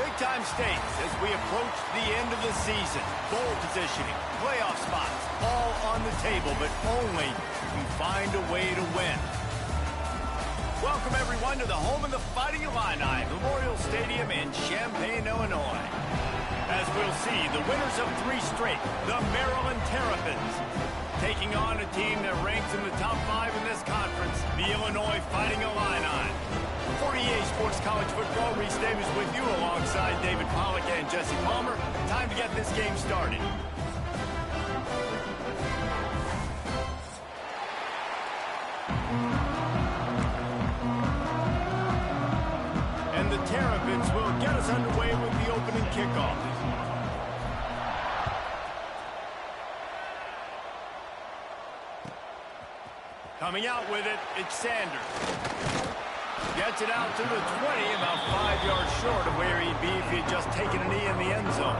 Big time stakes as we approach the end of the season. Bowl positioning, playoff spots, all on the table, but only if we find a way to win. Welcome, everyone, to the home of the Fighting Illini, Memorial Stadium in Champaign, Illinois. As we'll see, the winners of 3 straight, the Maryland Terrapins, taking on a team that ranks in the top 5 in this conference, the Illinois Fighting Illini. For EA Sports College Football, Reese Davis with you alongside David Pollack and Jesse Palmer. Time to get this game started. And the Terrapins will get us underway with the opening kickoff. Coming out with it, it's Sanders. Gets it out to the 20, about 5 yards short of where he'd be if he had just taken a knee in the end zone.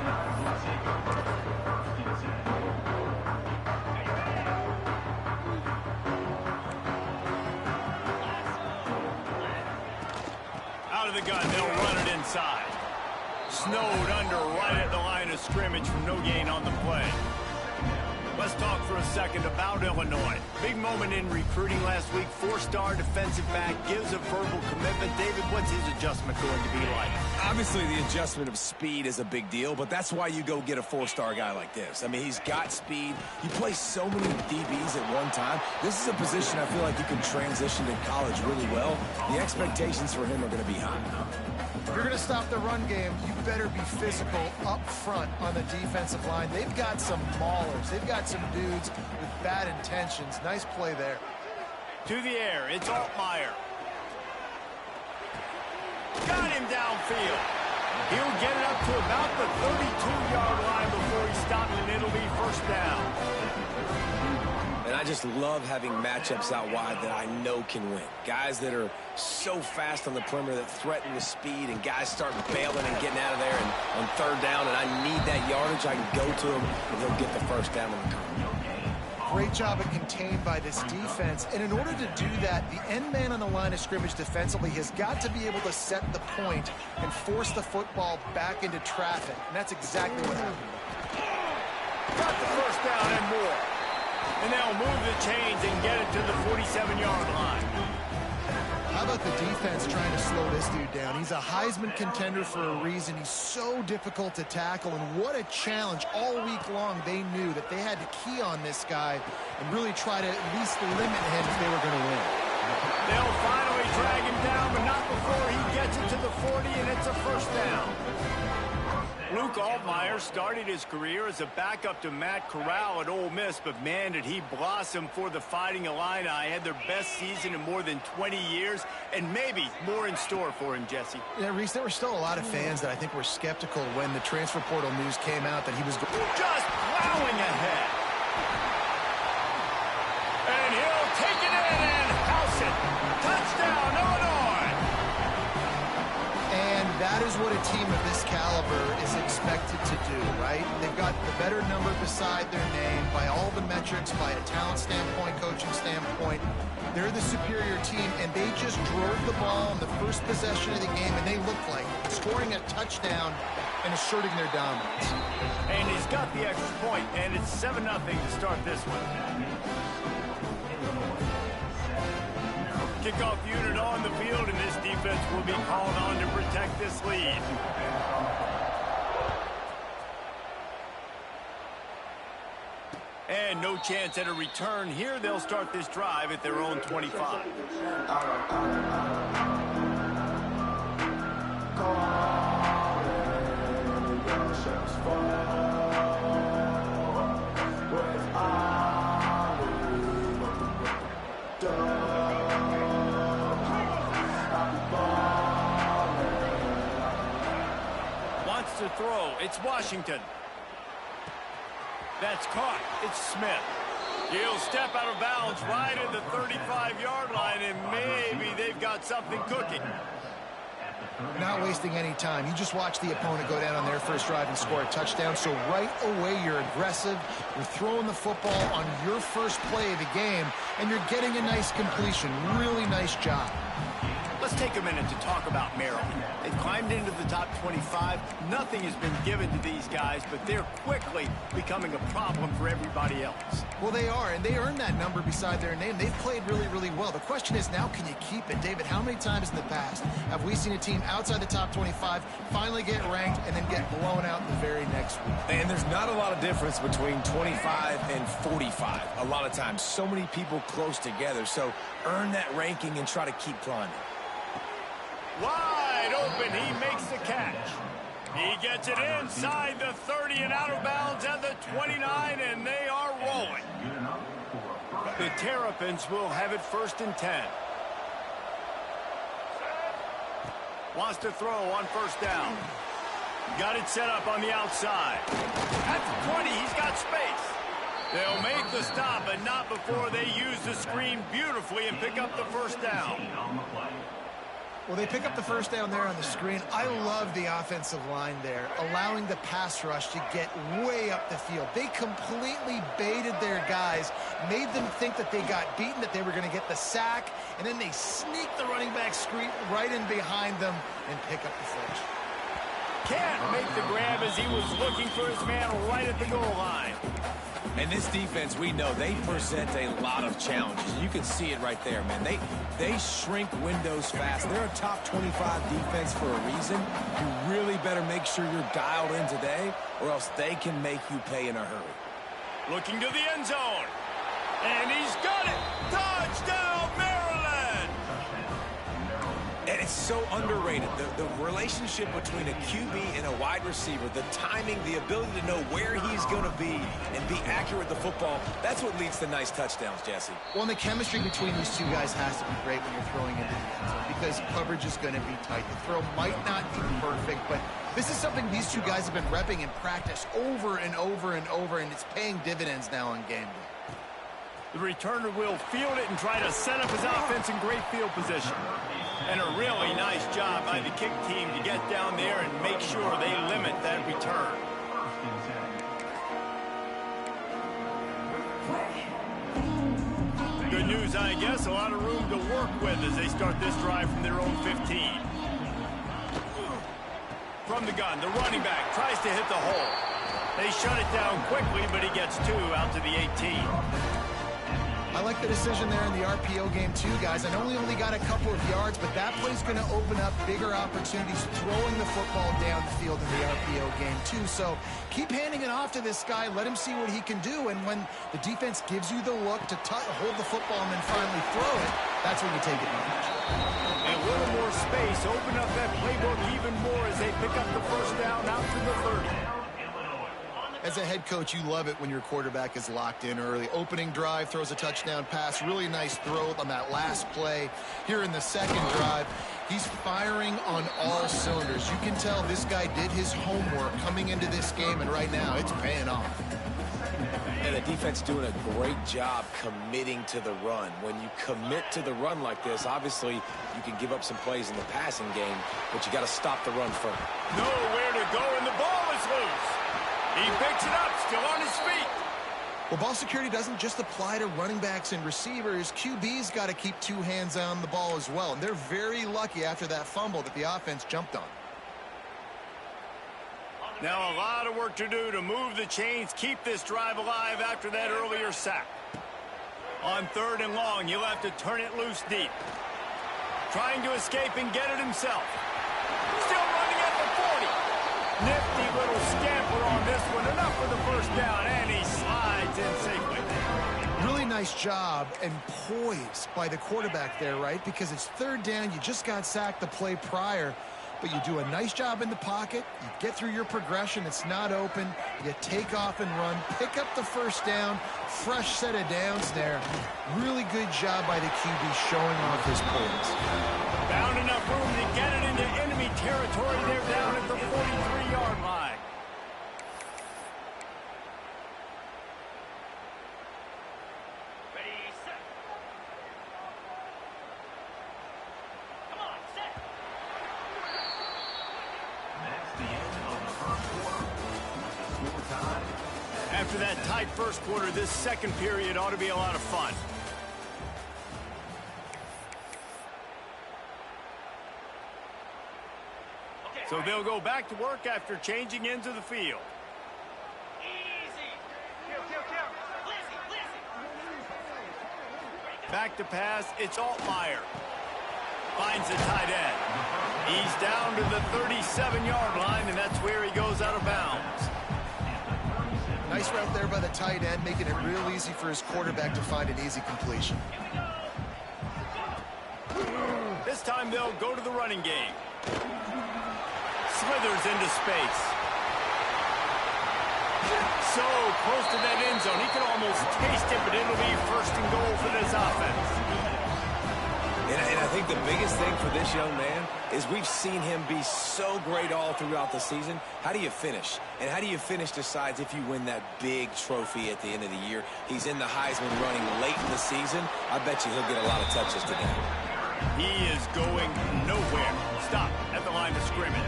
Out of the gun, they'll run it inside. Snowed under right at the line of scrimmage from no gain on the play. Let's talk for a second about Illinois. Big moment in recruiting last week. 4-star defensive back gives a verbal commitment. David, what's his adjustment going to be like? Obviously, the adjustment of speed is a big deal, but that's why you go get a 4-star guy like this. I mean, he's got speed. He plays so many DBs at one time. This is a position I feel like you can transition in college really well. The expectations for him are going to be high. If you're going to stop the run game, you better be physical up front on the defensive line. They've got some maulers. They've got some dudes with bad intentions. Nice play there. To the air, it's Altmaier. Got him downfield. He'll get it up to about the 32-yard line before he stops, and it'll be first down. And I just love having matchups out wide that I know can win. Guys that are so fast on the perimeter that threaten the speed, and guys start bailing and getting out of there and on third down, and I need that yardage. I can go to him, and he'll get the first down on the turn. Great job of contained by this defense. And in order to do that, the end man on the line of scrimmage defensively has got to be able to set the point and force the football back into traffic. And that's exactly what happened. Got the first down and more. And they'll move the chains and get it to the 47-yard line. How about the defense trying to slow this dude down? He's a Heisman contender for a reason. He's so difficult to tackle, and what a challenge. All week long, they knew that they had to key on this guy and really try to at least limit him if they were going to win. They'll finally drag him down, but not before he gets it to the 40, and it's a first down. Luke Altmaier started his career as a backup to Matt Corral at Ole Miss, but man, did he blossom for the Fighting Illini. Had their best season in more than 20 years, and maybe more in store for him, Jesse. Yeah, Reese, there were still a lot of fans that I think were skeptical when the transfer portal news came out that he was just plowing ahead. And he'll take it in and house it. Touchdown, Illinois! And that is what a team of this caliber is expected to do, right? They've got the better number beside their name by all the metrics, by a talent standpoint, coaching standpoint. They're the superior team, and they just drove the ball on the first possession of the game, and they looked like scoring a touchdown and asserting their dominance. And he's got the extra point, and it's 7-0 to start this one. Kickoff unit on the field, and this defense will be called on to protect this lead. And no chance at a return here. They'll start this drive at their own 25. Wants to throw. It's Washington. That's caught. It's Smith. He'll step out of bounds right at the 35-yard line, and maybe they've got something cooking. Not wasting any time. You just watch the opponent go down on their first drive and score a touchdown. So right away, you're aggressive. You're throwing the football on your first play of the game, and you're getting a nice completion. Really nice job. Let's take a minute to talk about Maryland. They've climbed into the top 25. Nothing has been given to these guys, but they're quickly becoming a problem for everybody else. Well, they are, and they earned that number beside their name. They've played really, really well. The question is now, can you keep it? David, how many times in the past have we seen a team outside the top 25 finally get ranked and then get blown out the very next week? And there's not a lot of difference between 25 and 45 a lot of times. So many people close together. So earn that ranking and try to keep climbing. Wide open, he makes the catch. He gets it inside the 30 and out of bounds at the 29, and they are rolling. The Terrapins will have it 1st and 10. Wants to throw on 1st down. Got it set up on the outside. At the 20, he's got space. They'll make the stop, but not before they use the screen beautifully and pick up the 1st down. Well, they pick up the 1st down there on the screen. I love the offensive line there, allowing the pass rush to get way up the field. They completely baited their guys, made them think that they got beaten, that they were going to get the sack, and then they sneak the running back screen right in behind them and pick up the 1st. Can't make the grab as he was looking for his man right at the goal line. And this defense, we know, they present a lot of challenges. You can see it right there, man. They shrink windows fast. They're a top 25 defense for a reason. You really better make sure you're dialed in today, or else they can make you pay in a hurry. Looking to the end zone. And he's got it. Touchdown, Maryland! And it's so underrated. The relationship between a QB and a wide receiver, the timing, the ability to know where he's going to be and be accurate with the football, that's what leads to nice touchdowns, Jesse. Well, and the chemistry between these two guys has to be great when you're throwing into the end zone because coverage is going to be tight. The throw might not be perfect, but this is something these two guys have been repping in practice over and over and over, and it's paying dividends now on game day. The returner will field it and try to set up his offense in great field position. And a really nice job by the kick team to get down there and make sure they limit that return. Good news, I guess. A lot of room to work with as they start this drive from their own 15. From the gun, the running back tries to hit the hole. They shut it down quickly, but he gets 2 out to the 18. I like the decision there in the RPO game too, guys. I know we only got a couple of yards, but that play's going to open up bigger opportunities throwing the football downfield in the RPO game too. So keep handing it off to this guy. Let him see what he can do. And when the defense gives you the look to hold the football and then finally throw it, that's when you take advantage. And a little more space, open up that playbook even more as they pick up the 1st down out to the 30. As a head coach, you love it when your quarterback is locked in early. Opening drive, throws a touchdown pass. Really nice throw on that last play. Here in the second drive, he's firing on all cylinders. You can tell this guy did his homework coming into this game, and right now it's paying off. And the defense doing a great job committing to the run. When you commit to the run like this, obviously you can give up some plays in the passing game, but you got to stop the run first. Nowhere to go, and the ball is loose. He picks it up, still on his feet. Well, ball security doesn't just apply to running backs and receivers. QB's got to keep 2 hands on the ball as well. And they're very lucky after that fumble that the offense jumped on. Now a lot of work to do to move the chains, keep this drive alive after that earlier sack. On 3rd and long, you'll have to turn it loose deep. Trying to escape and get it himself. Still running at the 40. Nifty little scamper on this one. Enough for the 1st down, and he slides in safely. Really nice job and poise by the quarterback there, right? Because it's 3rd down. You just got sacked the play prior, but you do a nice job in the pocket. You get through your progression. It's not open. You take off and run. Pick up the 1st down. Fresh set of downs there. Really good job by the QB showing off his poise. Found enough room to get it into enemy territory. They're down at the 43-yard line. Ready, set. Come on, set. That's the end of the 1st quarter. Score time. After that tight 1st quarter, this 2nd period ought to be a lot of fun. So they'll go back to work after changing into the field. Back to pass, it's Altmaier. Finds the tight end. He's down to the 37-yard line, and that's where he goes out of bounds. Nice route there by the tight end, making it real easy for his quarterback to find an easy completion. This time they'll go to the running game. Slithers into space. So close to that end zone. He can almost taste it, but it'll be first and goal for this offense. And I think the biggest thing for this young man is we've seen him be so great all throughout the season. How do you finish? And how do you finish decides if you win that big trophy at the end of the year. He's in the Heisman running late in the season. I bet you he'll get a lot of touches today. He is going nowhere. Stop at the line of scrimmage.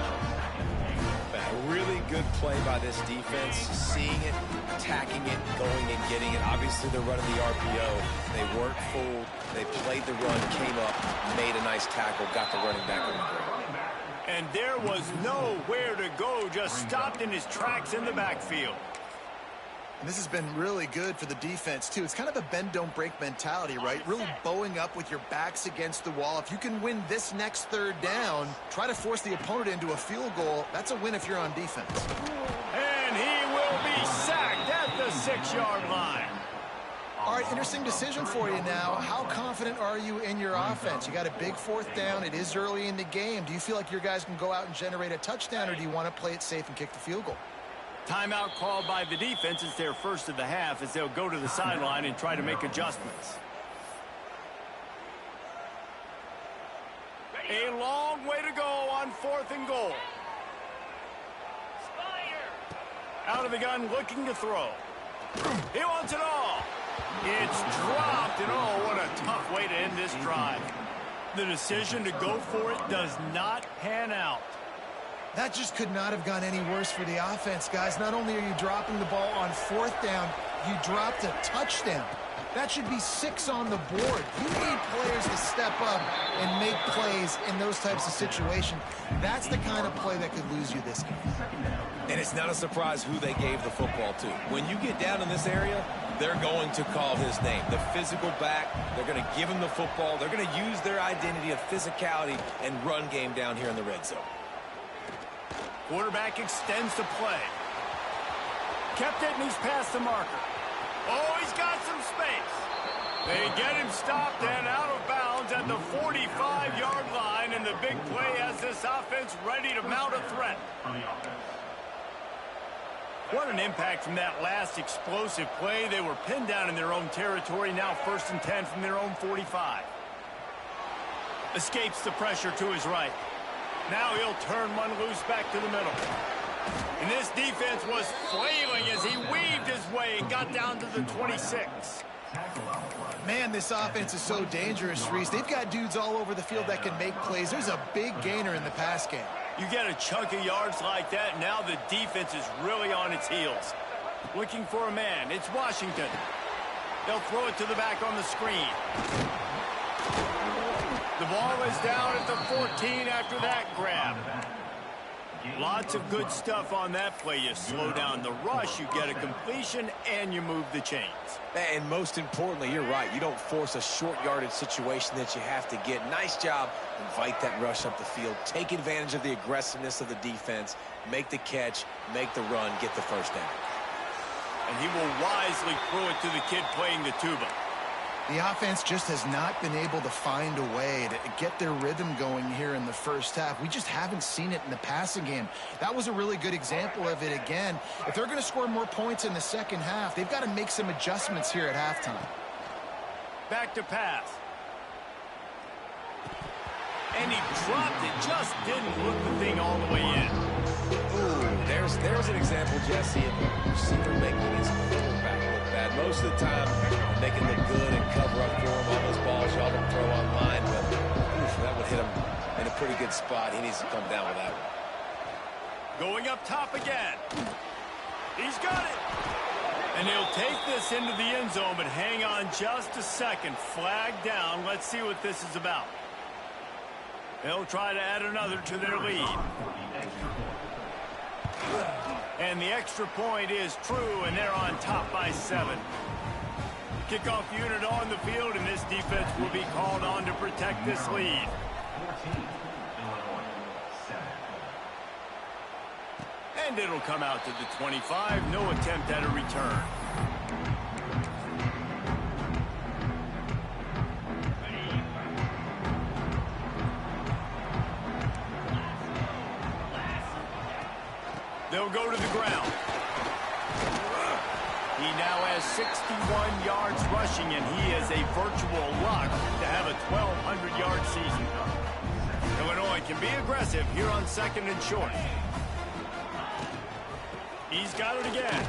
A really good play by this defense, seeing it, attacking it, going and getting it. Obviously, they're running the RPO. They weren't fooled. They played the run, came up, made a nice tackle, got the running back on the ground. And there was nowhere to go, just stopped in his tracks in the backfield. And this has been really good for the defense, too. It's kind of a bend-don't-break mentality, right? Really bowing up with your backs against the wall. If you can win this next third down, try to force the opponent into a field goal. That's a win if you're on defense. And he will be sacked at the 6-yard line. All right, interesting decision for you now. How confident are you in your offense? You got a big fourth down. It is early in the game. Do you feel like your guys can go out and generate a touchdown, or do you want to play it safe and kick the field goal? Timeout called by the defense. It's their first of the half as they'll go to the sideline and try to make adjustments. A long way to go on 4th and goal. Out of the gun, looking to throw. He wants it all. It's dropped, and oh, what a tough way to end this drive. The decision to go for it does not pan out. That just could not have gone any worse for the offense, guys. Not only are you dropping the ball on 4th down, you dropped a touchdown. That should be 6 on the board. You need players to step up and make plays in those types of situations. That's the kind of play that could lose you this game. And it's not a surprise who they gave the football to. When you get down in this area, they're going to call his name. The physical back, they're going to give him the football. They're going to use their identity of physicality and run game down here in the red zone. Quarterback extends the play. Kept it, and he's past the marker. Oh, he's got some space. They get him stopped and out of bounds at the 45-yard line, and the big play has this offense ready to mount a threat. What an impact from that last explosive play. They were pinned down in their own territory, now 1st and 10 from their own 45. Escapes the pressure to his right. Now he'll turn one loose back to the middle. And this defense was flailing as he weaved his way and got down to the 26. Man, this offense is so dangerous, Reese. They've got dudes all over the field that can make plays. There's a big gainer in the pass game. You get a chunk of yards like that, now the defense is really on its heels. Looking for a man. It's Washington. They'll throw it to the back on the screen. The ball is down at the 14 after that grab. Lots of good stuff on that play. You slow down the rush, you get a completion, and you move the chains. And most importantly, you're right. You don't force a short yardage situation that you have to get. Nice job. Invite that rush up the field. Take advantage of the aggressiveness of the defense. Make the catch, make the run, get the first down. And he will wisely throw it to the kid playing the tuba. The offense just has not been able to find a way to get their rhythm going here in the first half. We just haven't seen it in the passing game. That was a really good example of it again. If they're going to score more points in the second half, they've got to make some adjustments here at halftime. Back to pass. And he dropped it, just didn't look the thing all the way in. Ooh, there's an example, Jesse, of a receiver making his quarterback look bad. Most of the time, they can look good and cover up for him. All those balls y'all don't throw online, but oof, that would hit him in a pretty good spot. He needs to come down with that one. Going up top again. He's got it. And he'll take this into the end zone, but hang on just a second. Flag down. Let's see what this is about. They'll try to add another to their lead. And the extra point is true, and they're on top by 7. Kickoff unit on the field, and this defense will be called on to protect this lead. And it'll come out to the 25. No attempt at a return. They'll go to the ground. He now has 61 yards rushing, and he is a virtual lock to have a 1,200-yard season. Illinois can be aggressive here on 2nd and short. He's got it again.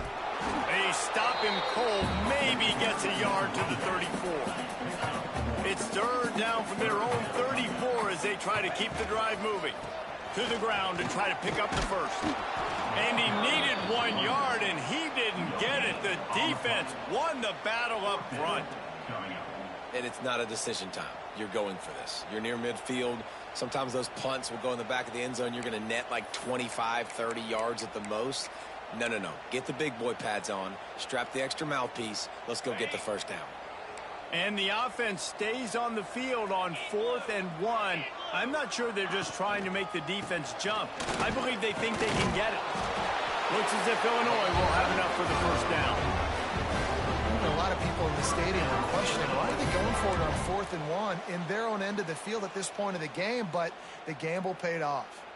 They stop him cold, maybe gets a yard to the 34. It's 3rd down from their own 34 as they try to keep the drive moving. To the ground to try to pick up the first. And he needed 1 yard, and he didn't get it. The defense won the battle up front. And it's not a decision time. You're going for this. You're near midfield. Sometimes those punts will go in the back of the end zone. You're going to net like 25, 30 yards at the most. No, no, no. Get the big boy pads on. Strap the extra mouthpiece. Let's go get the first down. And the offense stays on the field on 4th and 1. I'm not sure they're just trying to make the defense jump. I believe they think they can get it. Looks as if Illinois will have enough for the first down. A lot of people in the stadium are questioning, why are they going for it on 4th and 1 in their own end of the field at this point of the game? But the gamble paid off.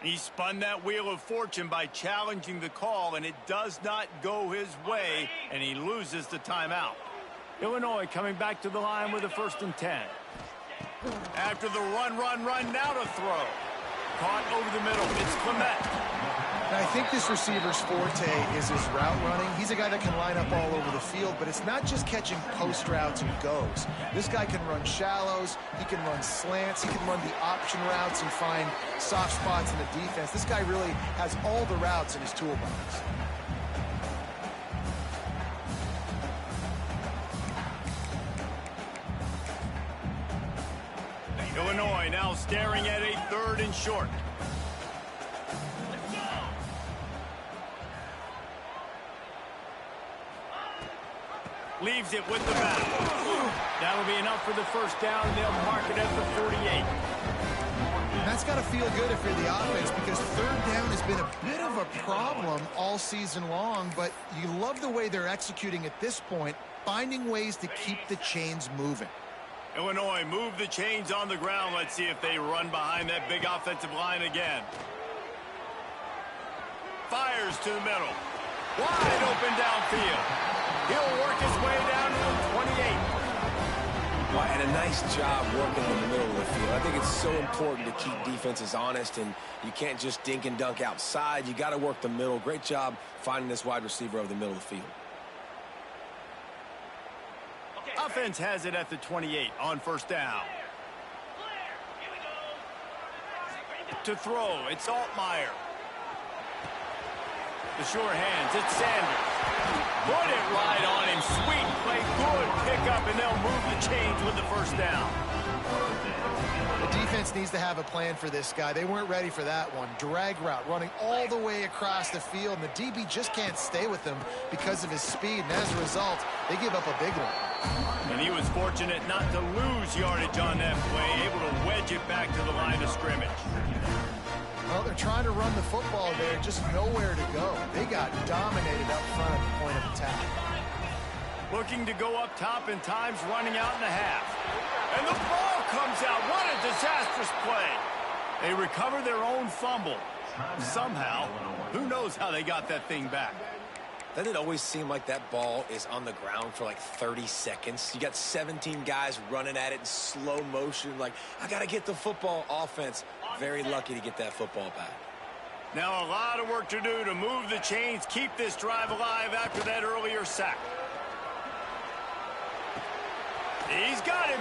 He spun that wheel of fortune by challenging the call, and it does not go his way, and he loses the timeout. Illinois coming back to the line with a 1st and 10. After the run, now to throw. Caught over the middle. It's Clement. Now, I think this receiver's forte is his route running. He's a guy that can line up all over the field, but it's not just catching post routes and goes. This guy can run shallows, he can run slants, he can run the option routes and find soft spots in the defense. This guy really has all the routes in his toolbox. Illinois now staring at a 3rd and short. Leaves it with the back. That'll be enough for the first down, and they'll mark it at the 48. And that's got to feel good if you're the offense, because 3rd down has been a bit of a problem all season long, but you love the way they're executing at this point, finding ways to keep the chains moving. Illinois move the chains on the ground. Let's see if they run behind that big offensive line again. Fires to the middle. Wide open downfield. He'll work his way down to the 28. Well, and a nice job working in the middle of the field. I think it's so important to keep defenses honest, and you can't just dink and dunk outside. You got to work the middle. Great job finding this wide receiver over the middle of the field. Offense has it at the 28 on 1st down. To throw, it's Altmaier. The sure hands, it's Sanders. Put it right on him. Sweet play, good pickup, and they'll move the chains with the 1st down. The defense needs to have a plan for this guy. They weren't ready for that one. Drag route, running all the way across the field, and the DB just can't stay with him because of his speed, and as a result, they give up a big one. And he was fortunate not to lose yardage on that play, able to wedge it back to the line of scrimmage. Well, they're trying to run the football there, just nowhere to go. They got dominated up front at the point of attack. Looking to go up top, and time's running out in the half. And the ball comes out. What a disastrous play. They recover their own fumble. Somehow, who knows how they got that thing back. Doesn't it always seem like that ball is on the ground for like 30 seconds? You got 17 guys running at it in slow motion. Like, I got to get the football. Offense, very lucky to get that football back. Now a lot of work to do to move the chains, keep this drive alive after that earlier sack. He's got him.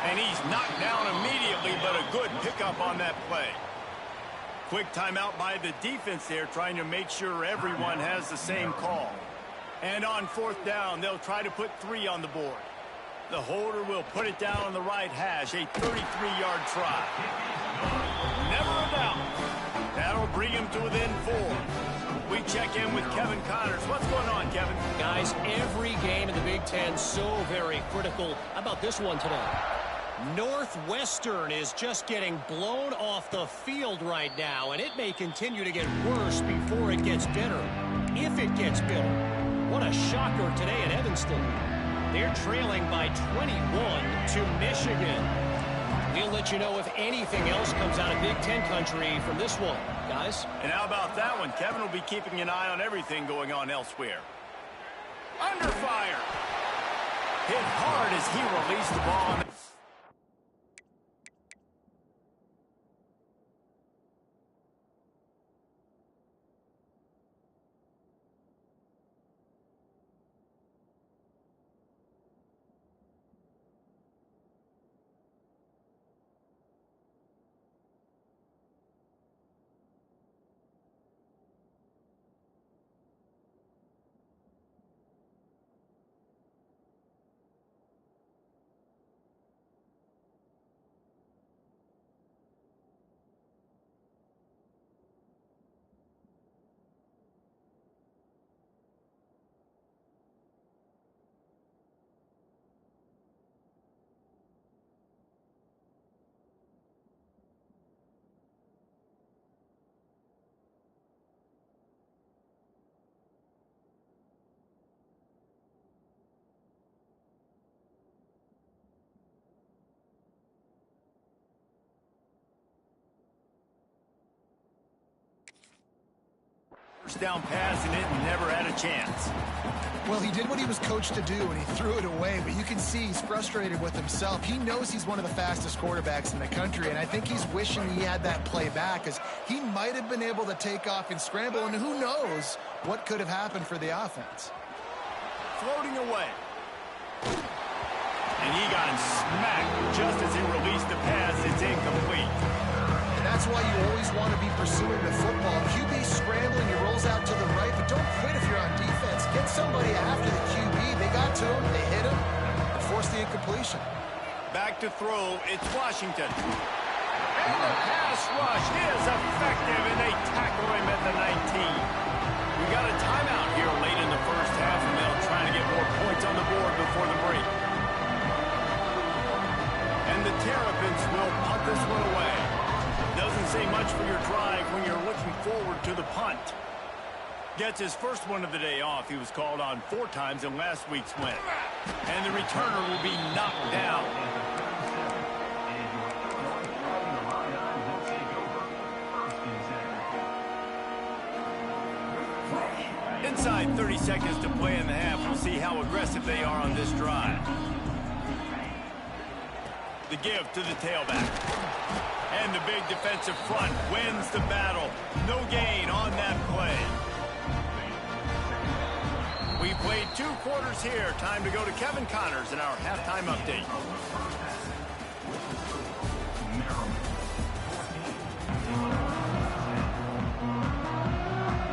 And he's knocked down immediately, but a good pickup on that play. Quick timeout by the defense there, trying to make sure everyone has the same call. And on fourth down, they'll try to put 3 on the board. The holder will put it down on the right hash, a 33-yard try. Never a doubt. That'll bring him to within 4. We check in with Kevin Connors. What's going on, Kevin? Guys, every game in the Big Ten so very critical. How about this one today? Northwestern is just getting blown off the field right now, and it may continue to get worse before it gets better. If it gets better. What a shocker today at Evanston. They're trailing by 21 to Michigan. We'll let you know if anything else comes out of Big Ten country from this one, guys. And how about that one? Kevin will be keeping an eye on everything going on elsewhere. Under fire. Hit hard as he released the ball. First down pass and it never had a chance. Well, he did what he was coached to do, and he threw it away, but you can see he's frustrated with himself. He knows he's one of the fastest quarterbacks in the country, and I think he's wishing he had that play back, because he might have been able to take off and scramble, and who knows what could have happened for the offense. Floating away. And he got smacked just as he released the pass. It's incomplete. And that's why you always want to be pursuing the football. QB scrambling, he rolls out to the right, but don't quit if you're on defense. Get somebody after the QB. They got to him, they hit him, and forced the incompletion. Back to throw, it's Washington. And the pass rush is effective, and they tackle him at the 19. We got a timeout here late in the first half, and they'll try to get more points on the board before the break. And the Terrapins will punt this one away. Doesn't say much for your drive when you're looking forward to the punt. Gets his first one of the day off. He was called on 4 times in last week's win. And the returner will be knocked down. Inside 30 seconds to play in the half. We'll see how aggressive they are on this drive. The give to the tailback. And the big defensive front wins the battle. No gain on that play. We played 2 quarters here. Time to go to Kevin Connors in our halftime update.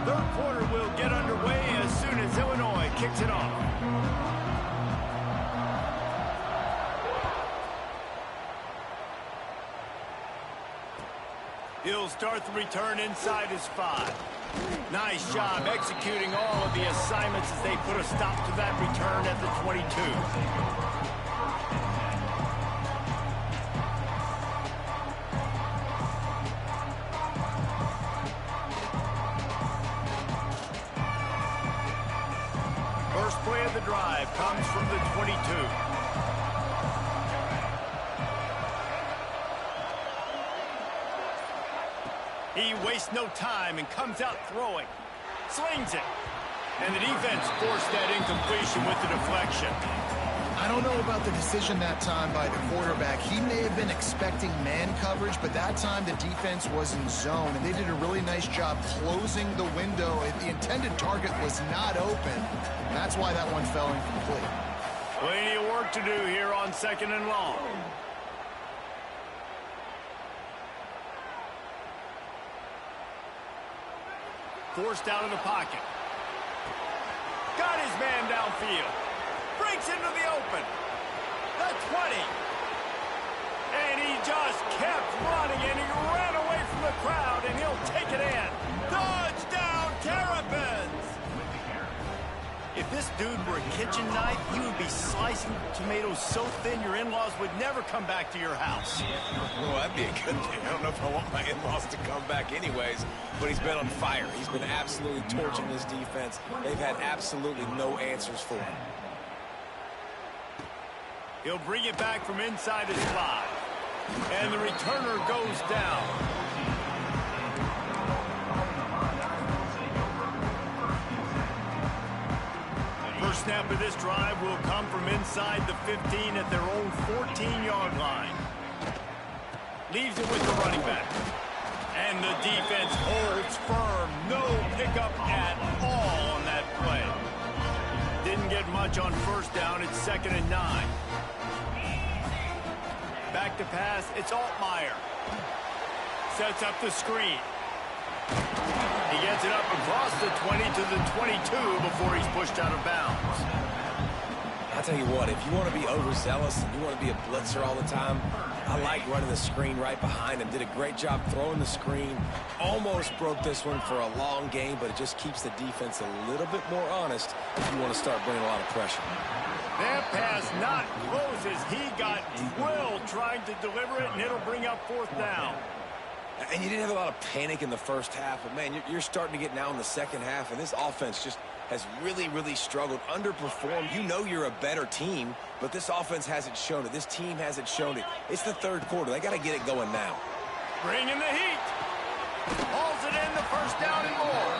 Third quarter will get underway as soon as Illinois kicks it off. He'll start the return inside his 5. Nice job executing all of the assignments as they put a stop to that return at the 22. First play of the drive comes from the 22. He wastes no time and comes out throwing. Slings it. And the defense forced that incompletion with the deflection. I don't know about the decision that time by the quarterback. He may have been expecting man coverage, but that time the defense was in zone, and they did a really nice job closing the window. The intended target was not open. That's why that one fell incomplete. Plenty of work to do here on 2nd and long. Forced out of the pocket. Got his man downfield. Breaks into the open. The 20. And he just kept running, and he ran away from the crowd, and he'll take it in. Touchdown, Terrapins! If this dude were a kitchen knife, he would be slicing tomatoes so thin your in-laws would never come back to your house. Well, that'd be a good thing. I don't know if I want my in-laws to come back anyways, but he's been on fire. He's been absolutely torching this defense. They've had absolutely no answers for him. He'll bring it back from inside his 5. And the returner goes down. First snap of this drive will come from inside the 15 at their own 14-yard line. Leaves it with the running back. And the defense holds firm. No pickup at all on that play. Didn't get much on first down. It's 2nd and 9. Back to pass. It's Altmaier. Sets up the screen. He gets it up across the 20 to the 22 before he's pushed out of bounds. I'll tell you what, if you want to be overzealous and you want to be a blitzer all the time, I like running the screen right behind him. Did a great job throwing the screen. Almost broke this one for a long game, but it just keeps the defense a little bit more honest if you want to start bringing a lot of pressure. That pass not close as he got drilled trying to deliver it, and it'll bring up 4th down. And you didn't have a lot of panic in the first half, but, man, you're starting to get now in the second half, and this offense just has really, really struggled, underperformed. You know you're a better team, but this offense hasn't shown it. This team hasn't shown it. It's the 3rd quarter. They got to get it going now. Bringing the heat. Hauls it in, the first down and more.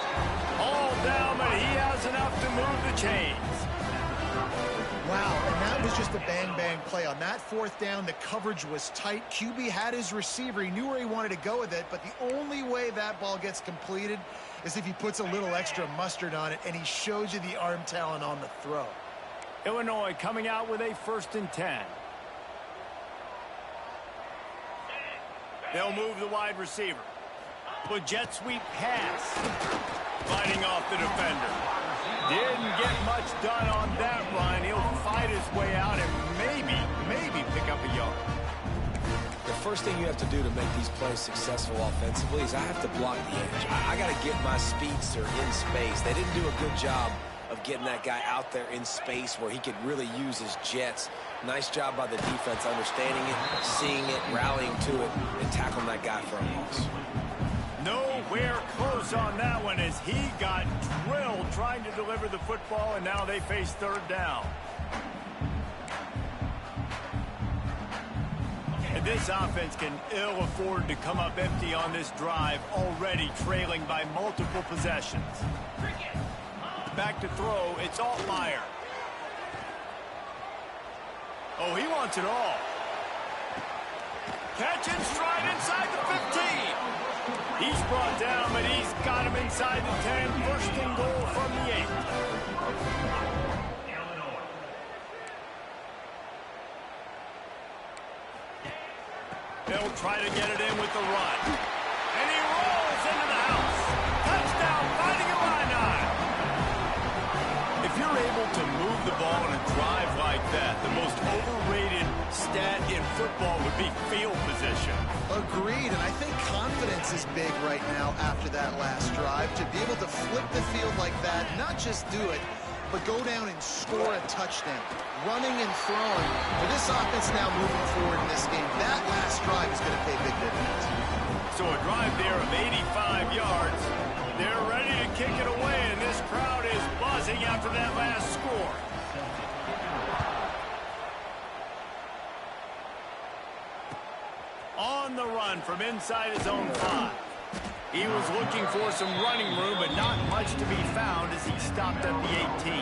All down, but he has enough to move the chains. Wow, and that was just a bang-bang play. On that 4th down, the coverage was tight. QB had his receiver. He knew where he wanted to go with it, but the only way that ball gets completed is if he puts a little extra mustard on it, and he shows you the arm talent on the throw. Illinois coming out with a 1st and 10. They'll move the wide receiver. With jet sweep pass. Fighting off the defender. Didn't get much done on that run. He'll fight his way out and maybe pick up a yard. The first thing you have to do to make these plays successful offensively is I have to block the edge. I got to get my speedster in space. They didn't do a good job of getting that guy out there in space where he could really use his jets. Nice job by the defense understanding it, seeing it, rallying to it, and tackling that guy for a loss. Nowhere close on that one as he got drilled trying to deliver the football, and now they face 3rd down. And this offense can ill afford to come up empty on this drive, already trailing by multiple possessions. Back to throw, it's Altmaier. Oh, he wants it all. Catch and stride inside the 15. He's brought down, but he's got him inside the 10. 1st and goal from the 8. They'll try to get it in with the run. And he rolls into the house. Touchdown, fighting Illini. If you're able to move the ball in a drive like that, the most overrated stat in football would be field position. Agreed, and I think confidence is big right now after that last drive. To be able to flip the field like that, not just do it, but go down and score a touchdown. Running and throwing. For this offense now moving forward in this game, that last drive is going to pay big dividends. So a drive there of 85 yards. They're ready to kick it away, and this crowd is buzzing after that last score. On the run from inside his own 5. He was looking for some running room, but not much to be found as he stopped at the 18.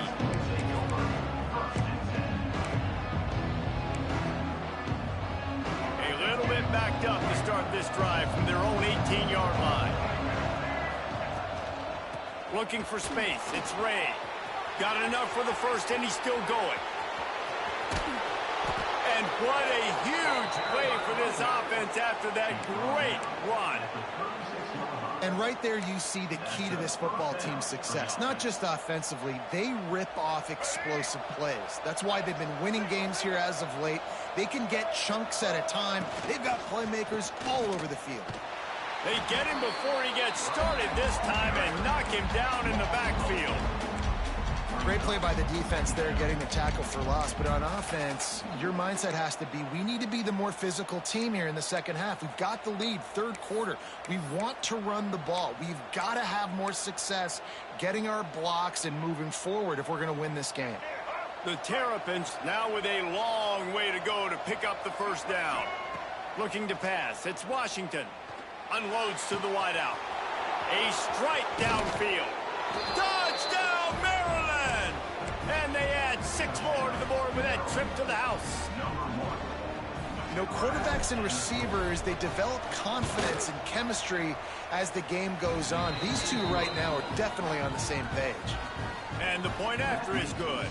A little bit backed up to start this drive from their own 18-yard line. Looking for space. It's Ray. Got enough for the first, and he's still going. What a huge play for this offense after that great run. And right there you see the key to this football team's success. Not just offensively, they rip off explosive plays. That's why they've been winning games here as of late. They can get chunks at a time. They've got playmakers all over the field. They get him before he gets started this time and knock him down in the backfield. Great play by the defense there, getting the tackle for loss. But on offense, your mindset has to be, we need to be the more physical team here in the second half. We've got the lead, third quarter. We want to run the ball. We've got to have more success getting our blocks and moving forward if we're going to win this game. The Terrapins now with a long way to go to pick up the first down. Looking to pass. It's Washington. Unloads to the wideout. A strike downfield. Touchdown, Maryland! And they add 6 more to the board with that trip to the house. You know, quarterbacks and receivers, they develop confidence and chemistry as the game goes on. These two right now are definitely on the same page. And the point after is good.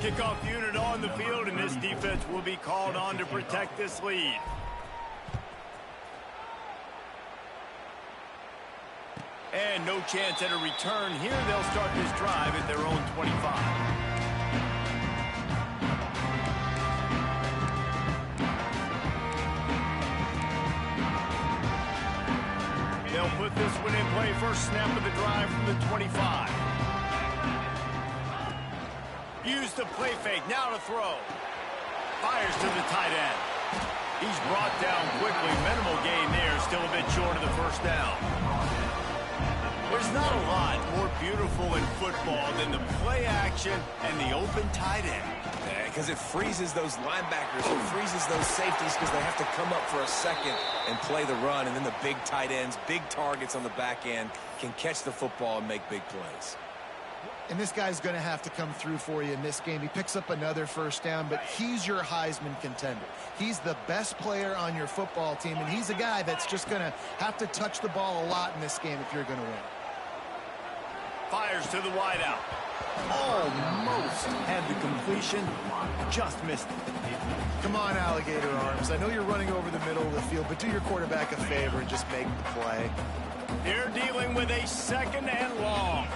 Kickoff unit on the field, and this defense will be called on to protect this lead. And no chance at a return here. They'll start this drive at their own 25. They'll put this one in play. First snap of the drive from the 25. Use the play fake, now to throw. Fires to the tight end. He's brought down quickly. Minimal gain there, still a bit short of the first down. There's not a lot more beautiful in football than the play action and the open tight end. Because it freezes those linebackers, it freezes those safeties because they have to come up for a second and play the run, and then the big tight ends, big targets on the back end can catch the football and make big plays. And this guy's going to have to come through for you in this game. He picks up another first down, but he's your Heisman contender. He's the best player on your football team, and he's a guy that's just going to have to touch the ball a lot in this game if you're going to win. Fires to the wideout. Almost had the completion, just missed it. Come on, alligator arms. I know you're running over the middle of the field, but do your quarterback a favor and just make the play. They're dealing with a second and long.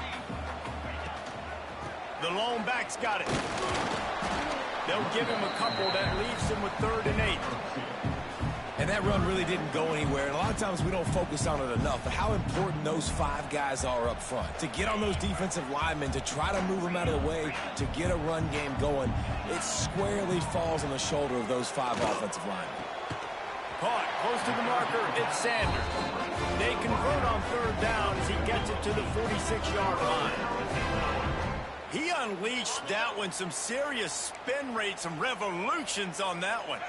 The lone back's got it. They'll give him a couple. That leaves him with 3rd and 8. And that run really didn't go anywhere. And a lot of times we don't focus on it enough. But how important those 5 guys are up front. To get on those defensive linemen, to try to move them out of the way, to get a run game going, it squarely falls on the shoulder of those 5 offensive linemen. Caught close to the marker. It's Sanders. They convert on 3rd down as he gets it to the 46-yard line. He unleashed that one. Some serious spin rate, some revolutions on that one.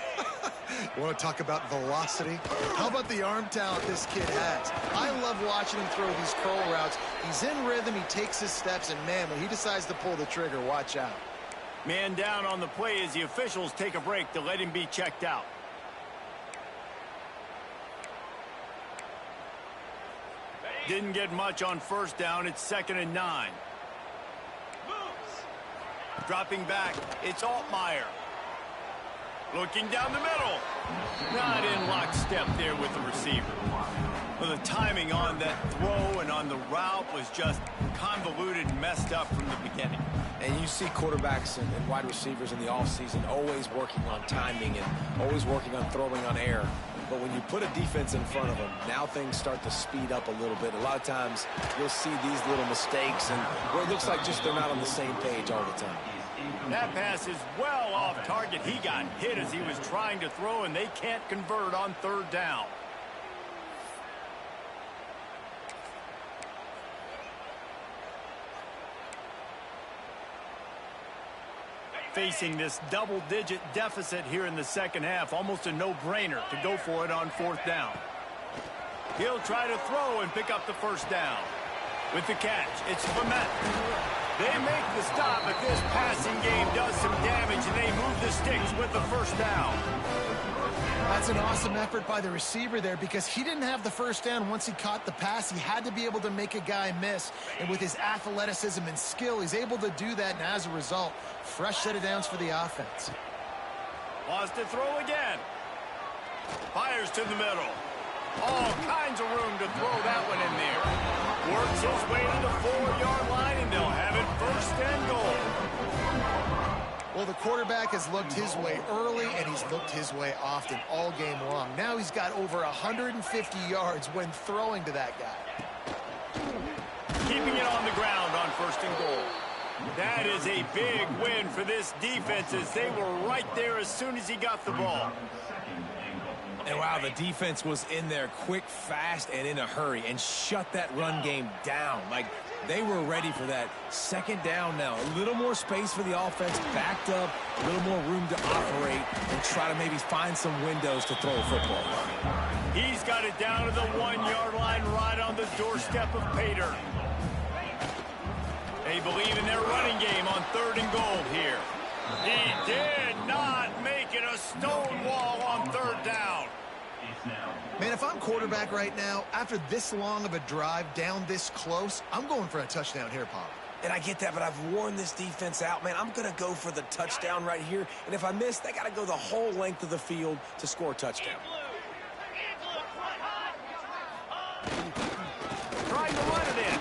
You want to talk about velocity? How about the arm talent this kid has? I love watching him throw these curl routes. He's in rhythm, he takes his steps, and man, when he decides to pull the trigger, watch out. Man down on the play as the officials take a break to let him be checked out. Didn't get much on first down. It's 2nd and 9. Dropping back, it's Altmaier. Looking down the middle. Not in lockstep there with the receiver. Well, the timing on that throw and on the route was just convoluted and messed up from the beginning. And you see quarterbacks and wide receivers in the offseason always working on timing and always working on throwing on air. But when you put a defense in front of them, now things start to speed up a little bit. A lot of times you'll see these little mistakes and where it looks like just they're not on the same page all the time. That pass is well off target. He got hit as he was trying to throw, and they can't convert on 3rd down. Facing this double-digit deficit here in the second half, almost a no-brainer to go for it on 4th down. He'll try to throw and pick up the first down. With the catch, it's Fournette. They make the stop, but this passing game does some damage, and they move the sticks with the first down. That's an awesome effort by the receiver there because he didn't have the first down once he caught the pass. He had to be able to make a guy miss. And with his athleticism and skill, he's able to do that. And as a result, fresh set of downs for the offense. Wants to throw again. Fires to the middle. All kinds of room to throw that one in there. Works his way to the 4-yard line, and they'll have it first and goal. Well, the quarterback has looked his way early, and he's looked his way often all game long. Now he's got over 150 yards when throwing to that guy. Keeping it on the ground on first and goal. That is a big win for this defense as they were right there as soon as he got the ball. And wow, the defense was in there quick, fast, and in a hurry and shut that run game down. Like, they were ready for that. Second down now. A little more space for the offense, backed up, a little more room to operate and try to maybe find some windows to throw a football. He's got it down to the 1-yard line right on the doorstep of Pater. They believe in their running game on third and goal here. He did not make it a stone wall on third down. Man, if I'm quarterback right now, after this long of a drive down this close, I'm going for a touchdown here, Pop. And I get that, but I've worn this defense out, man. I'm going to go for the touchdown right here. And if I miss, they got to go the whole length of the field to score a touchdown. Trying to run it in.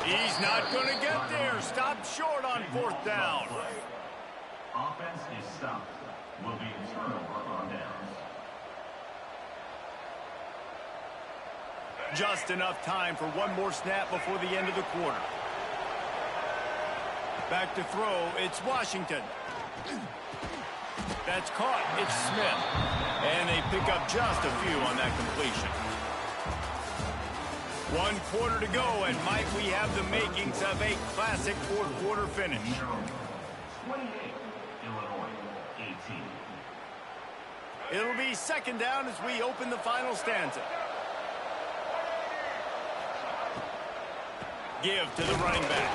He's not going to get there. Stopped short on fourth down. Offense is stopped. Will be a turnover on downs. Just enough time for one more snap before the end of the quarter. Back to throw, it's Washington. That's caught, it's Smith. And they pick up just a few on that completion. 1 quarter to go, and Mike, we have the makings of a classic fourth quarter finish. 28, Illinois, 18. It'll be second down as we open the final stanza. Give to the running back.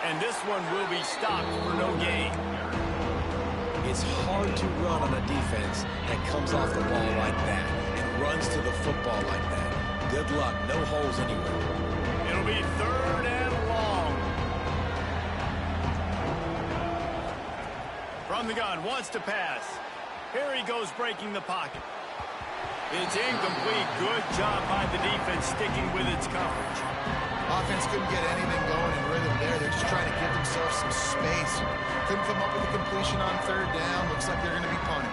And this one will be stopped for no gain. It's hard to run on a defense that comes off the ball like that and runs to the football like that. Good luck. No holes anywhere. It'll be third and long. From the gun, wants to pass. Here he goes breaking the pocket. It's incomplete. Good job by the defense sticking with its coverage. Offense couldn't get anything going in rhythm there. They're just trying to give themselves some space. Couldn't come up with a completion on third down. Looks like they're going to be punting.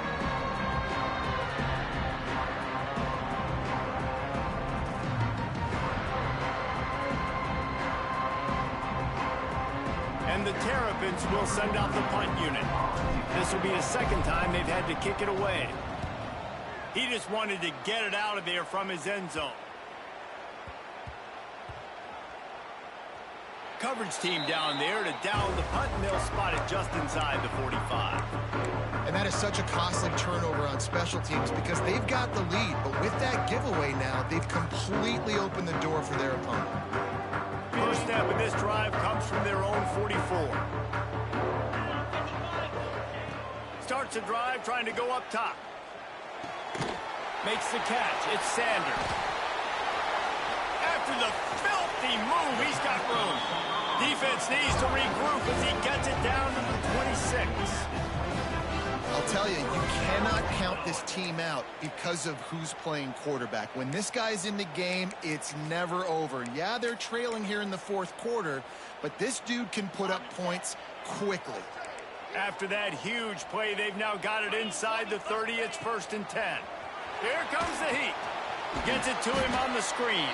And the Terrapins will send out the punt unit. This will be the second time they've had to kick it away. He just wanted to get it out of there from his end zone. Coverage team down there to down the punt, and they'll spot it just inside the 45. And that is such a costly turnover on special teams because they've got the lead. But with that giveaway now, they've completely opened the door for their opponent. First step of this drive comes from their own 44. Starts the drive trying to go up top. Makes the catch. It's Sanders. After the filthy move, he's got room. Defense needs to regroup as he gets it down to the 26. I'll tell you, you cannot count this team out because of who's playing quarterback. When this guy's in the game, it's never over. Yeah, they're trailing here in the fourth quarter, but this dude can put up points quickly. After that huge play, they've now got it inside the 30. It's 1st and 10. Here comes the heat. Gets it to him on the screen.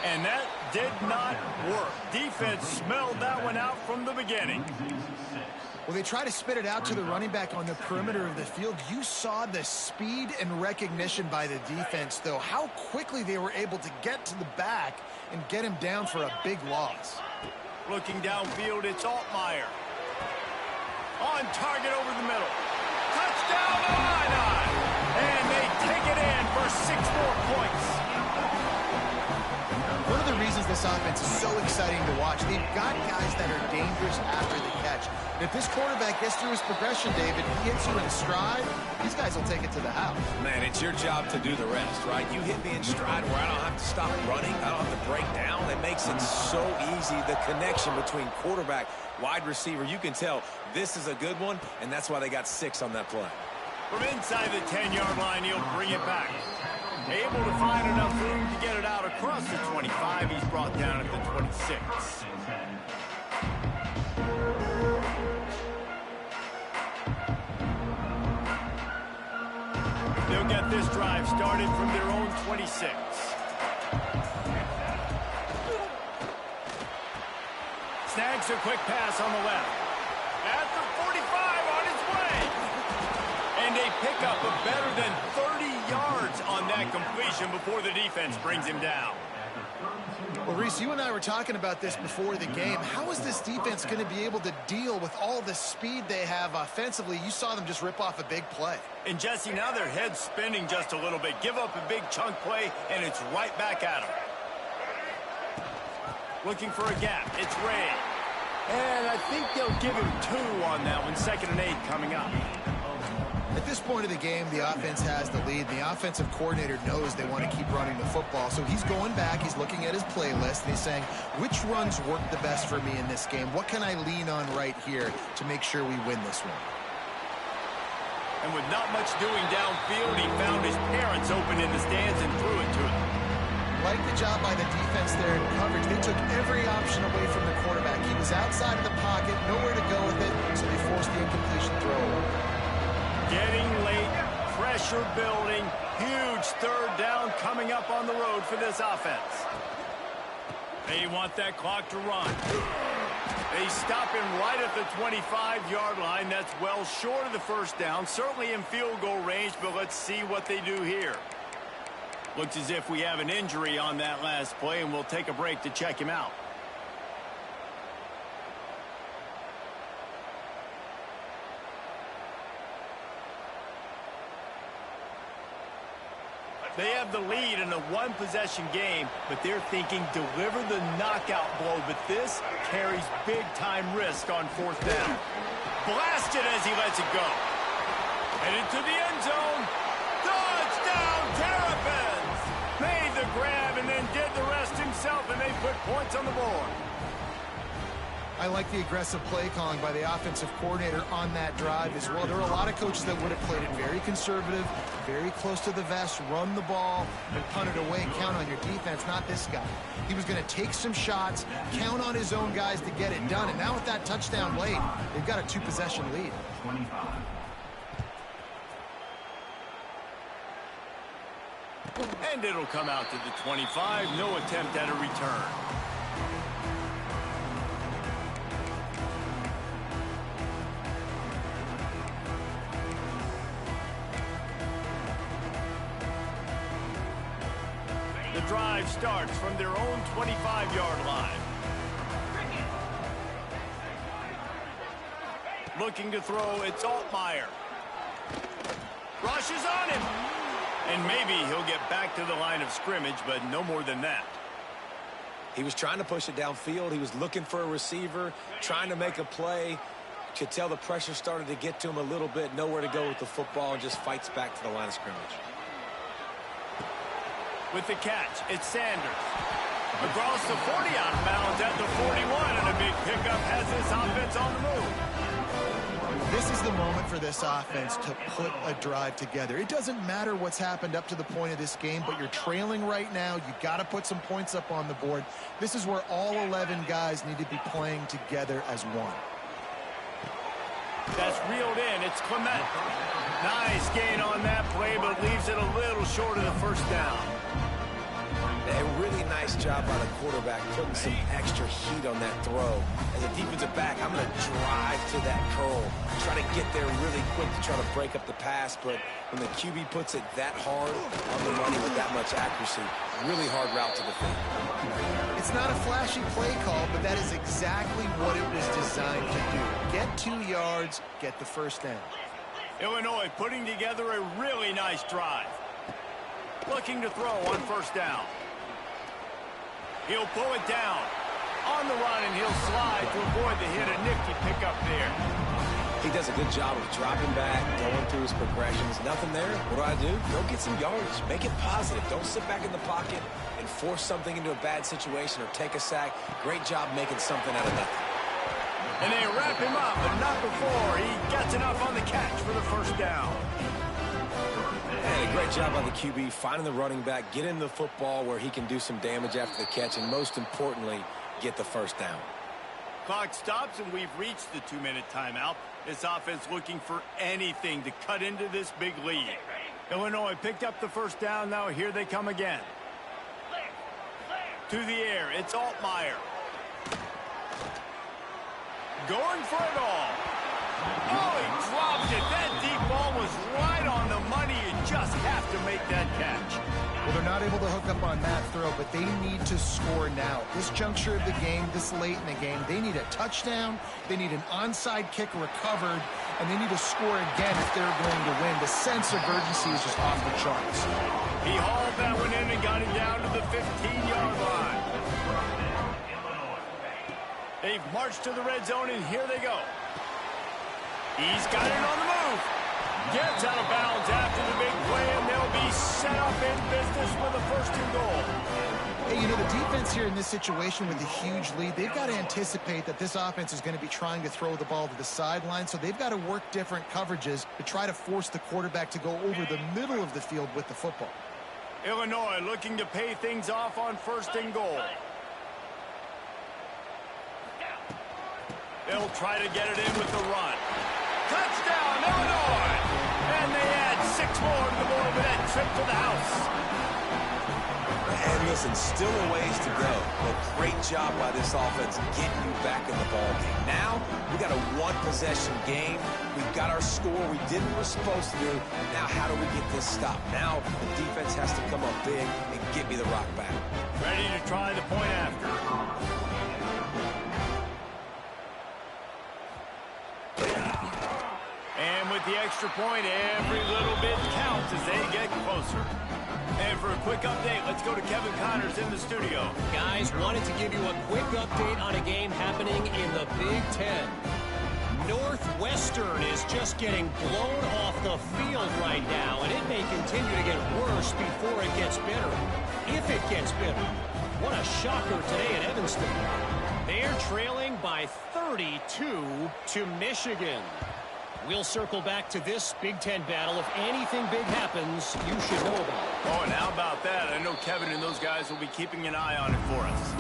And that did not work. Defense smelled that one out from the beginning. Well, they try to spit it out to the running back on the perimeter of the field. You saw the speed and recognition by the defense, though. How quickly they were able to get to the back and get him down for a big loss. Looking downfield, it's Altmaier. On target over the middle. Touchdown, Illini! And they take it in for 6 more points. One of the reasons this offense is so exciting to watch. They've got guys that are dangerous after the catch. And if this quarterback gets through his progression, David, he hits you in stride, these guys will take it to the house. Man, it's your job to do the rest, right? You hit me in stride where I don't have to stop running. I don't have to break down. It makes it so easy. The connection between quarterback, wide receiver, you can tell this is a good one, and that's why they got 6 on that play. From inside the 10-yard line, he'll bring it back. Able to find enough room to get it out across the 25. He's brought down at the 26. They'll get this drive started from their own 26. Snags a quick pass on the left. At the 45 on his way. And they pick up a better than 30 yards on that completion before the defense brings him down. Well, Reese, you and I were talking about this before the game. How is this defense going to be able to deal with all the speed they have offensively? You saw them just rip off a big play. And, Jesse, now their head's spinning just a little bit. Give up a big chunk play, and it's right back at them. Looking for a gap. It's Ray. And I think they'll give him 2 on that one. 2nd and 8 coming up. At this point of the game, the offense has the lead. The offensive coordinator knows they want to keep running the football. So he's going back, he's looking at his playlist, and he's saying, which runs work the best for me in this game? What can I lean on right here to make sure we win this one? And with not much doing downfield, he found his parents open in the stands and threw it to them. Like the job by the defense there in coverage. They took every option away from the quarterback. He was outside of the pocket, nowhere to go with it, so they forced the incompletion throw. Getting late, pressure building, huge 3rd down coming up on the road for this offense. They want that clock to run. They stop him right at the 25-yard line. That's well short of the 1st down, certainly in field goal range, but let's see what they do here. Looks as if we have an injury on that last play, and we'll take a break to check him out. They have the lead in a 1-possession game, but they're thinking deliver the knockout blow, but this carries big-time risk on 4th down. Blasted as he lets it go. Headed to the end zone. Touchdown, Terrapins! Made the grab and then did the rest himself, and they put points on the board. I like the aggressive play calling by the offensive coordinator on that drive as well. There are a lot of coaches that would have played it very conservative, very close to the vest, run the ball, and punt it away, count on your defense. Not this guy. He was going to take some shots, count on his own guys to get it done. And now with that touchdown late, they've got a 2-possession lead. 25. And it'll come out to the 25. No attempt at a return. The drive starts from their own 25-yard line. Looking to throw, it's Altmaier. Rushes on him. And maybe he'll get back to the line of scrimmage, but no more than that. He was trying to push it downfield. He was looking for a receiver, trying to make a play. Could tell the pressure started to get to him a little bit. Nowhere to go with the football, and just fights back to the line of scrimmage. With the catch, it's Sanders. Across the 40 out of bounds at the 41, and a big pickup has this offense on the move. This is the moment for this offense to put a drive together. It doesn't matter what's happened up to the point of this game, but you're trailing right now. You got to put some points up on the board. This is where all 11 guys need to be playing together as one. That's reeled in. It's Clement. Nice gain on that play, but leaves it a little short of the 1st down. A really nice job by the quarterback, putting some extra heat on that throw. As a defensive back, I'm going to drive to that curl, try to get there really quick to try to break up the pass, but when the QB puts it that hard on the money with that much accuracy, really hard route to defend. It's not a flashy play call, but that is exactly what it was designed to do. Get 2 yards, get the 1st down. Illinois putting together a really nice drive. Looking to throw on 1st down. He'll pull it down. On the run, and he'll slide to avoid the hit. A nifty pickup there. He does a good job of dropping back, going through his progressions. Nothing there. What do? Go get some yardage. Make it positive. Don't sit back in the pocket and force something into a bad situation or take a sack. Great job making something out of nothing. And they wrap him up, but not before he gets enough on the catch for the first down. And a great job by the QB finding the running back, getting the football where he can do some damage after the catch, and most importantly, get the first down. Clock stops, and we've reached the 2-minute timeout. This offense looking for anything to cut into this big lead. Illinois picked up the first down. Now here they come again. To the air, it's Altmaier. Going for it all. Oh, he dropped it. That deep ball was right on the money. You just have to make that catch. Well, they're not able to hook up on that throw, but they need to score now. This juncture of the game, this late in the game, they need a touchdown, they need an onside kick recovered, and they need to score again if they're going to win. The sense of urgency is just off the charts. He hauled that one in and got it down to the 15-yard line. They've marched to the red zone, and here they go. He's got it on the move. Gets out of bounds after the big play, and they'll be set up in business with a first and goal. Hey, you know, the defense here in this situation with a huge lead, they've got to anticipate that this offense is going to be trying to throw the ball to the sideline, so they've got to work different coverages to try to force the quarterback to go over the middle of the field with the football. Illinois looking to pay things off on first and goal. They'll try to get it in with the run. Touchdown, Illinois! And they add 6 more to the board with that trip to the house. And listen, still a ways to go, but great job by this offense getting you back in the ballgame. Now, we got a one-possession game. We've got our score. We did what we're supposed to do. Now, how do we get this stopped? Now, the defense has to come up big and get me the rock back. Ready to try the point after. And with the extra point, every little bit counts as they get closer. And for a quick update, let's go to Kevin Connors in the studio. Guys, wanted to give you a quick update on a game happening in the Big Ten. Northwestern is just getting blown off the field right now, and it may continue to get worse before it gets better. If it gets better. What a shocker today at Evanston. They're trailing by 32 to Michigan. We'll circle back to this Big Ten battle. If anything big happens, you should know about it. Oh, and how about that? I know Kevin and those guys will be keeping an eye on it for us.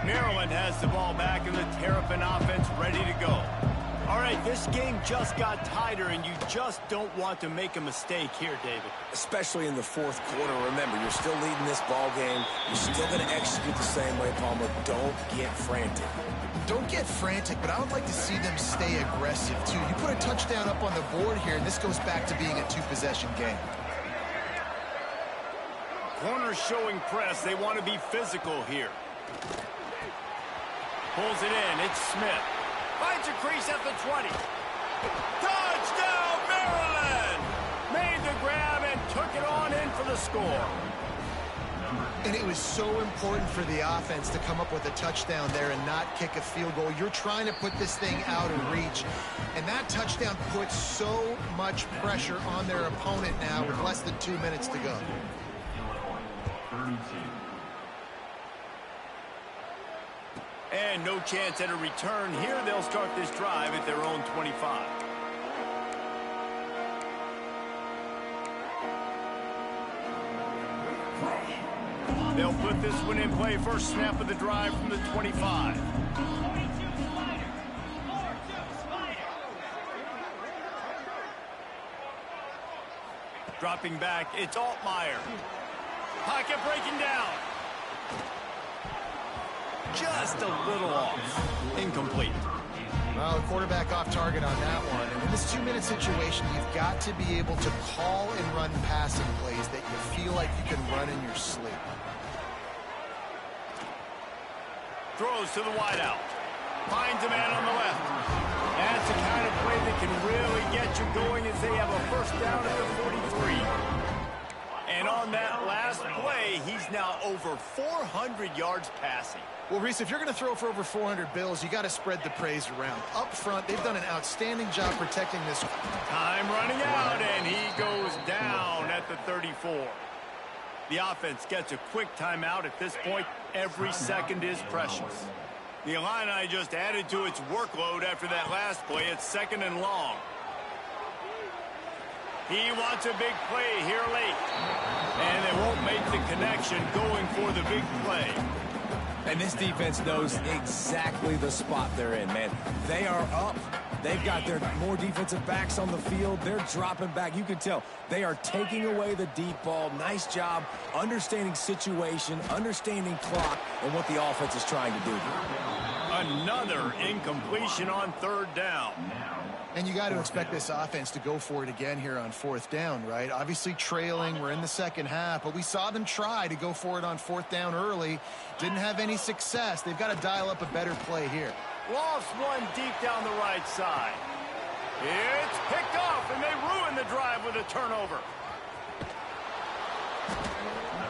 Maryland has the ball back and the Terrapin offense ready to go. All right, this game just got tighter, and you just don't want to make a mistake here, David. Especially in the fourth quarter. Remember, you're still leading this ball game. You're still going to execute the same way, Palmer. Don't get frantic. Don't get frantic, but I would like to see them stay aggressive, too. You put a touchdown up on the board here, and this goes back to being a 2-possession game. Corners showing press. They want to be physical here. Pulls it in. It's Smith. Finds a crease at the 20. Touchdown, Maryland! Made the grab and took it on in for the score. And it was so important for the offense to come up with a touchdown there and not kick a field goal. You're trying to put this thing out of reach. And that touchdown puts so much pressure on their opponent now with less than 2 minutes to go. 32. And no chance at a return here. They'll start this drive at their own 25. They'll put this one in play. First snap of the drive from the 25. Dropping back, it's Altmaier. Pocket breaking down. Just a little off. Incomplete. Well, the quarterback off target on that one. And in this 2-minute situation, you've got to be able to call and run passing plays that you feel like you can run in your sleep. Throws to the wideout. Finds a man on the left. That's the kind of play that can really get you going as they have a first down at the 43. And on that last play, he's now over 400 yards passing. Well, Reese, if you're going to throw for over 400 bills, you got to spread the praise around. Up front, they've done an outstanding job protecting this. Time running out, and he goes down at the 34. The offense gets a quick timeout at this point. Every second is precious. The Illini just added to its workload after that last play. It's second and long. He wants a big play here late. And they won't make the connection going for the big play. And this defense knows exactly the spot they're in, man. They are up. They've got their more defensive backs on the field. They're dropping back. You can tell they are taking away the deep ball. Nice job understanding situation, understanding clock, and what the offense is trying to do. Another incompletion on third down. And you got to expect this offense to go for it again here on fourth down, right? Obviously trailing, we're in the second half, but we saw them try to go for it on fourth down early. Didn't have any success. They've got to dial up a better play here. Lost one deep down the right side. It's picked off, and they ruin the drive with a turnover.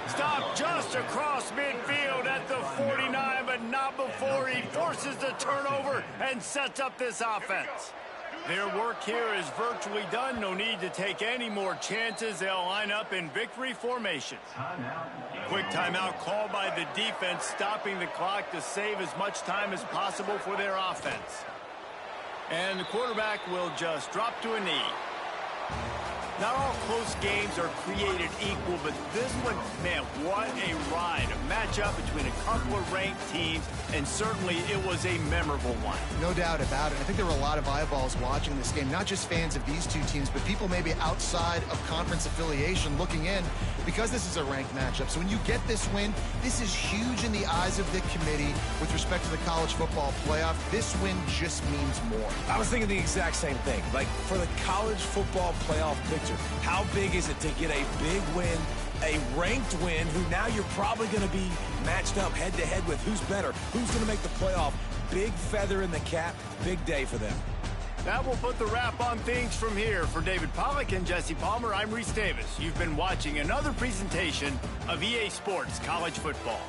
Stopped just across midfield at the 49, but not before he forces the turnover and sets up this offense. Their work here is virtually done. No need to take any more chances. They'll line up in victory formation. Quick timeout called by the defense, stopping the clock to save as much time as possible for their offense. And the quarterback will just drop to a knee. Not all close games are created equal, but this one, man, what a ride. A matchup between a couple of ranked teams, and certainly it was a memorable one. No doubt about it. I think there were a lot of eyeballs watching this game, not just fans of these two teams, but people maybe outside of conference affiliation looking in, because this is a ranked matchup. So when you get this win, this is huge in the eyes of the committee with respect to the college football playoff. This win just means more. I was thinking the exact same thing. Like, for the college football playoff picture, how big is it to get a big win, a ranked win, who now you're probably going to be matched up head-to-head with who's better, who's going to make the playoff. Big feather in the cap, big day for them. That will put the wrap on things from here. For David Pollack and Jesse Palmer, I'm Reese Davis. You've been watching another presentation of EA Sports College Football.